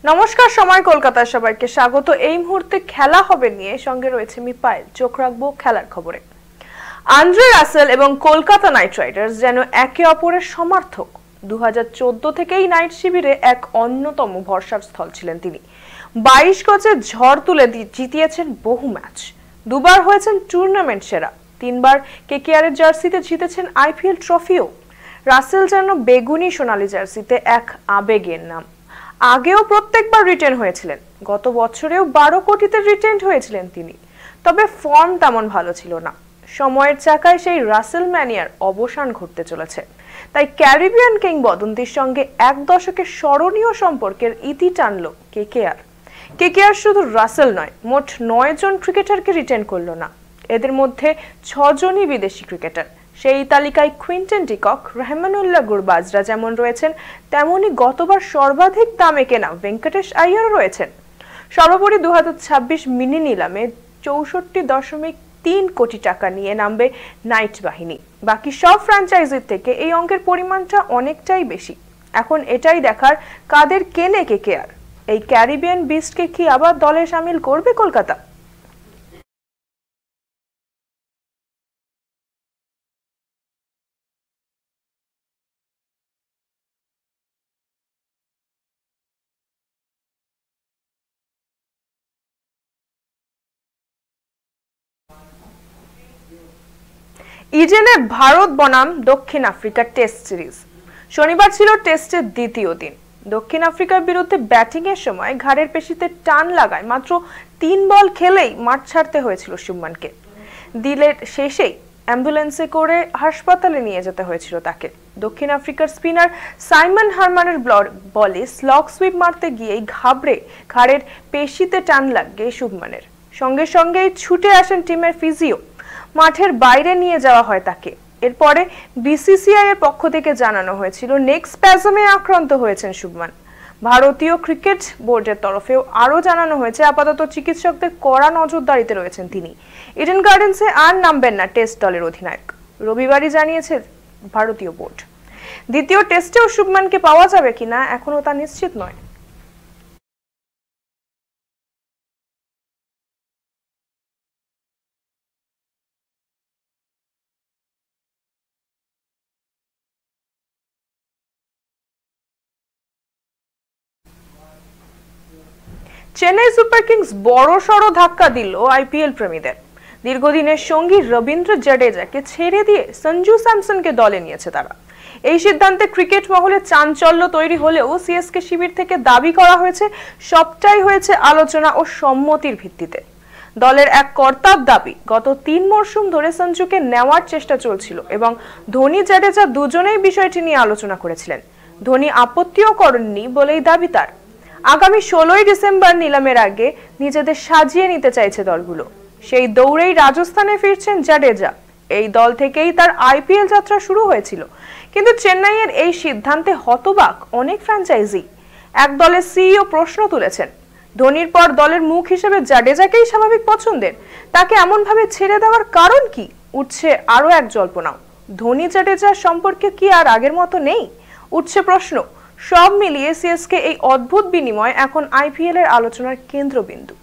নমস্কার, সময় কলকাতার সবাইকে স্বাগত। এই মুহূর্তে খেলা হবে নিয়ে সঙ্গে রয়েছে মিপাইল। চোখ রাখবো খেলার খবরে। আন্দ্রে রাসেল এবং কলকাতা নাইট রাইডার্স যেন একে অপরের সমর্থক। 2014 থেকেই নাইট শিবিরে এক অন্যতম ভরসার স্থল ছিলেন তিনি। 22 গজে ঝড় তুলে জিতিয়েছেন বহু ম্যাচ, দুবার হয়েছেন টুর্নামেন্ট সেরা, 3বার কেকেআরের জার্সিতে জিতেছেন আইপিএল ট্রফিও। রাসেল যেন বেগুনি সোনালী জার্সিতে এক আবেগের নাম। আগেও প্রত্যেকবার রিটেন হয়েছিলেন, গত বছরেও 12 কোটিতে রিটেন হয়েছিলেন তিনি। তবে ফর্ম তেমন ভালো ছিল না। সময়ের চাকায় সেই রাসেল ম্যানিয়ার অবসান ঘটতে চলেছে। তাই ক্যারিবিয়ান কিংবদন্তির সঙ্গে এক দশকের স্মরণীয় সম্পর্কের ইতি টানল কেকেআর। কেকেআর শুধু রাসেল নয়, মোট 9 জন ক্রিকেটারকে রিটেন করলো না। এদের মধ্যে 6 জনই বিদেশি ক্রিকেটার। সেই তালিকায় কুইন্টন ডিকক, রহমানুল্লাহ গুরবাজরা যেমন রয়েছেন, তেমনি গতবার সর্বাধিক দামে কেনা ভেঙ্কটেশ আইয়ারও রয়েছেন। সর্বোপরি 2026 মিনি নিলামে 64.3 কোটি টাকা নিয়ে নামবে নাইট বাহিনী। বাকি সব ফ্র্যাঞ্চাইজির থেকে এই অঙ্কের পরিমাণটা অনেকটাই বেশি। এখন এটাই দেখার, কাদের কেনে কেকেআর। এই ক্যারিবিয়ান বিস্টকে কি আবার দলে শামিল করবে কলকাতা? ইডেনে ভারত বনাম দক্ষিণ আফ্রিকার টেস্ট সিরিজ। শনিবার ছিল টেস্টের দ্বিতীয় দিন। দক্ষিণ আফ্রিকার বিরুদ্ধে ব্যাটিং এর সময় ঘাড়ের পেশিতে টান লাগায় মাত্র 3 বল খেলেই মাঠ ছাড়তে হয়েছিল শুভমানকে। দিলের শেষেই অ্যাম্বুলেন্সে করে হাসপাতালে নিয়ে যেতে হয়েছিল তাকে। দক্ষিণ আফ্রিকার স্পিনার সাইমন হারমানের বলে স্লগ সুইপ মারতে গিয়েই ঘাবড়ে ঘাড়ের পেশিতে টান লাগে শুভমানের। সঙ্গে সঙ্গেই ছুটে আসেন টিমের ফিজিও। মাঠের বাইরে নিয়ে যাওয়া হয় তাকে। এরপরে বিসিসিআই এর পক্ষ থেকে জানানো হয়েছিল নেক স্প্যাজমে আক্রান্ত হয়েছেন শুভমান। ভারতীয় ক্রিকেট বোর্ডের তরফেও আরও জানানো হয়েছে আপাতত চিকিৎসকদের কড়া নজরদারিতে রয়েছেন তিনি। ইডেন গার্ডেন্সে আর নামবেন না টেস্ট দলের অধিনায়ক, রবিবারই জানিয়েছে ভারতীয় বোর্ড। দ্বিতীয় টেস্টেও শুভমানকে পাওয়া যাবে কিনা এখনো তা নিশ্চিত নয়। চেন্নাই সুপার কিংস বড়সড় ধাক্কা দিল আইপিএল প্রেমীদের। দীর্ঘদিনের সঙ্গী রবীন্দ্র জাডেজাকে ছেড়ে দিয়ে সঞ্জু স্যামসনকে দলে নিয়েছে তারা। এই সিদ্ধান্তে ক্রিকেট মহলে চাঞ্চল্য তৈরি হলেও সিএসকে শিবির থেকে দাবি করা হয়েছে সবটাই হয়েছে আলোচনা ও সম্মতির ভিত্তিতে। দলের এক কর্তার দাবি, গত 3 মরশুম ধরে সঞ্জুকে নেওয়ার চেষ্টা চলছিল এবং ধোনি জাডেজা দুজনেই বিষয়টি নিয়ে আলোচনা করেছিলেন। ধোনি আপত্তিও করেননি বলেই দাবি তার। আগামী 16 ডিসেম্বর নিলামের আগে নিজেদের সাজিয়ে নিতে চাইছে দলগুলো। সেই দৌড়েই রাজস্থানে ফিরছেন জাডেজা। এই দল থেকেই তার আইপিএল যাত্রা শুরু হয়েছিল। কিন্তু চেন্নাইয়ের এই সিদ্ধান্তে হতবাক অনেক ফ্র্যাঞ্চাইজি। এক দলের সিইও প্রশ্ন তুলেছেন, ধোনির পর দলের মুখ হিসেবে জাডেজাকেই স্বাভাবিক পছন্দের, তাকে এমন ভাবে ছেড়ে দেওয়ার কারণ কি? উঠছে আরো এক জল্পনা, ধোনি জাডেজার সম্পর্কে কি আর আগের মতো নেই? উঠছে প্রশ্ন। সব মিলিয়ে সিএসকে এই অদ্ভুত বিনিময় এখন আইপিএল এর আলোচনার কেন্দ্রবিন্দু।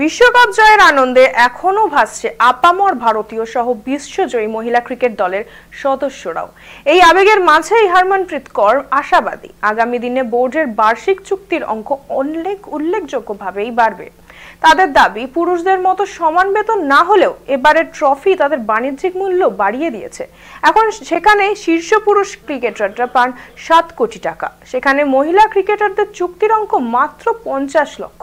বিশ্বকাপ জয়ের আনন্দে এখনো ভাসছে আপামর ভারতীয় সহ বিশ্বজয়ী মহিলা ক্রিকেট দলের সদস্যরাও। এই আবেগের মাঝেই হরমনপ্রীত কৌর আশাবাদী, আগামী দিনে বোর্ডের বার্ষিক চুক্তির অঙ্ক উল্লেখযোগ্যভাবেই বাড়বে। তাদের দাবি, পুরুষদের মতো সমান বেতন না হলেও এবারের ট্রফি তাদের বাণিজ্যিক মূল্য বাড়িয়ে দিয়েছে। এখন সেখানে শীর্ষ পুরুষ ক্রিকেটাররা পান 7 কোটি টাকা, সেখানে মহিলা ক্রিকেটারদের চুক্তির অঙ্ক মাত্র 50 লক্ষ।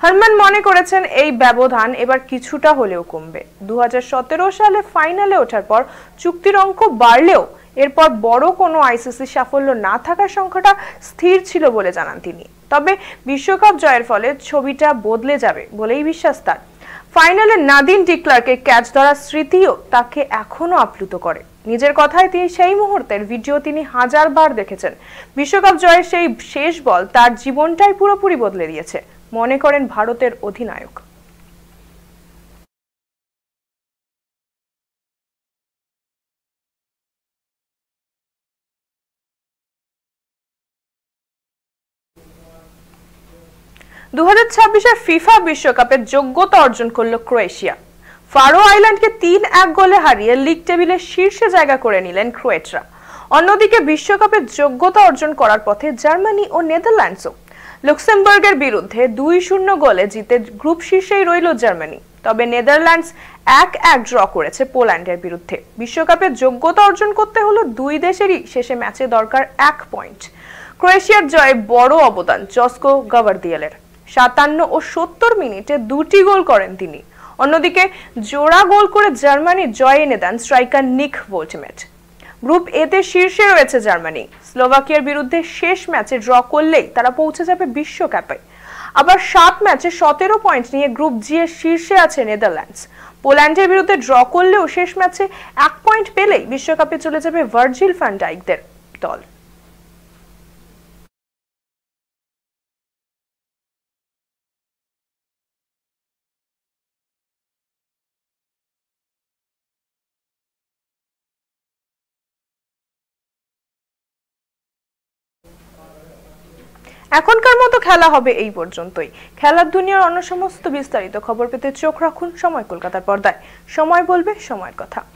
হরমান মনে করেছেন এই ব্যবধান এবার কিছুটা হলেও কমবে। 2017 সালে ফাইনালে ওঠার পর চুক্তির অঙ্ক বাড়লেও এরপর বড় কোনো আইসিসি সাফল্য না থাকার সংখ্যাটা স্থির ছিল বলে জানান তিনি। তবে বিশ্বকাপ জয়ের ফলে ছবিটা বদলে যাবে বলেই বিশ্বাস তার। ফাইনালে নাদিন ডিক্লার্কের ক্যাচ ধরার স্মৃতিও তাকে এখনো আপ্লুত করে। নিজের কথায় তিনি সেই মুহূর্তের ভিডিও তিনি হাজারবার দেখেছেন। বিশ্বকাপ জয়ের সেই শেষ বল তার জীবনটাই পুরোপুরি বদলে দিয়েছে, মনে করেন ভারতের অধিনায়ক। দু 2026 ফিফা বিশ্বকাপের যোগ্যতা অর্জন করল ক্রোয়েশিয়া। ফারো আইল্যান্ডকে 3-1 গোলে হারিয়ে লিগ টেবিলের শীর্ষে জায়গা করে নিলেন ক্রোয়েটরা। অন্যদিকে বিশ্বকাপের যোগ্যতা অর্জন করার পথে জার্মানি ও নেদারল্যান্ডসও। লুক্সেমবার্গের বিরুদ্ধে 2-0 গোলে জিতে গ্রুপ শীর্ষেই রইল জার্মানি। তবে নেদারল্যান্ডস 1-1 ড্র করেছে পোল্যান্ডের বিরুদ্ধে। বিশ্বকাপের যোগ্যতা অর্জন করতে হলো দুই দেশেরই শেষে ম্যাচে দরকার 1 পয়েন্ট। ক্রোয়েশিয়ার জয়ে বড় অবদান জসকো গাভারদিয়েলের। 57 ও 70 মিনিটে 2টি গোল করেন তিনি। অন্যদিকে জোড়া গোল করে জার্মানি জয় এনে দেন স্ট্রাইকার নিক ভোল্টমেট। গ্রুপ এ তে শীর্ষে রয়েছে জার্মানি। স্লোভাকিয়ার বিরুদ্ধে শেষ ম্যাচে ড্র করলেই তারা পৌঁছে যাবে বিশ্বকাপে। আবার 7 ম্যাচে 17 পয়েন্ট নিয়ে গ্রুপ জি এর শীর্ষে আছে নেদারল্যান্ডস। পোল্যান্ডের বিরুদ্ধে ড্র করলেও শেষ ম্যাচে 1 পয়েন্ট পেলেই বিশ্বকাপে চলে যাবে ভার্জিল ভ্যান ডাইকদের দল। এখনকার মতো খেলা হবে এই পর্যন্তই। খেলার দুনিয়ার অন্য সমস্ত বিস্তারিত খবর পেতে চোখ রাখুন সময় কলকাতার পর্দায়। সময় বলবে সময়ের কথা।